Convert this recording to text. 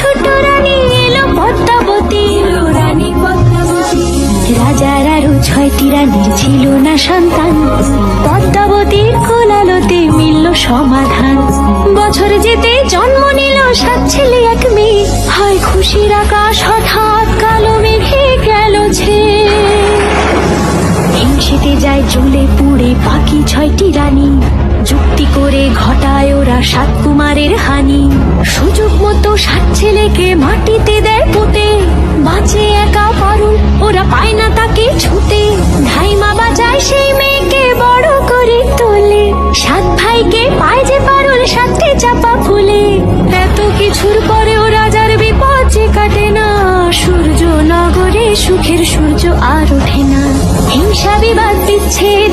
ছোট রানী এলো পদ্মাবতী, রানী পদ্মাবতী। রাজার আরো 6টি রানীর ছিল না সন্তান, পদ্মাবতীর কোলালোতে মিলল সমাধান। বছর যেতে জন্ম নিল 7 ছেলে 1 মেয়ে, হয় খুশির আকাশ হঠাৎ কালো মেঘে গেল ছেয়ে। হিংসেতে যায় জ্বলে পুড়ে বাকি 6টি রানী, যুক্তি করে ঘটায় ওরা 7 কুমারের হানি। সুযোগ মতো 7 ছেলেকে মাটিতে দেয় পুঁতে, বাঁচে একা পারুল, ওরা পায় না তাকে ছুতে। ধাইমা বাজায় সেই মেয়েকে বড় করে তোলে, 7 ভাইকে পায় যে পারুল 7টি চাপা ফুলে। এত কিছুর পরেও রাজার বিপদ যে কাটে না, সূর্য নগরে সুখের সূর্য আর ওঠে না। হিংসা বিবাদ বিচ্ছেদ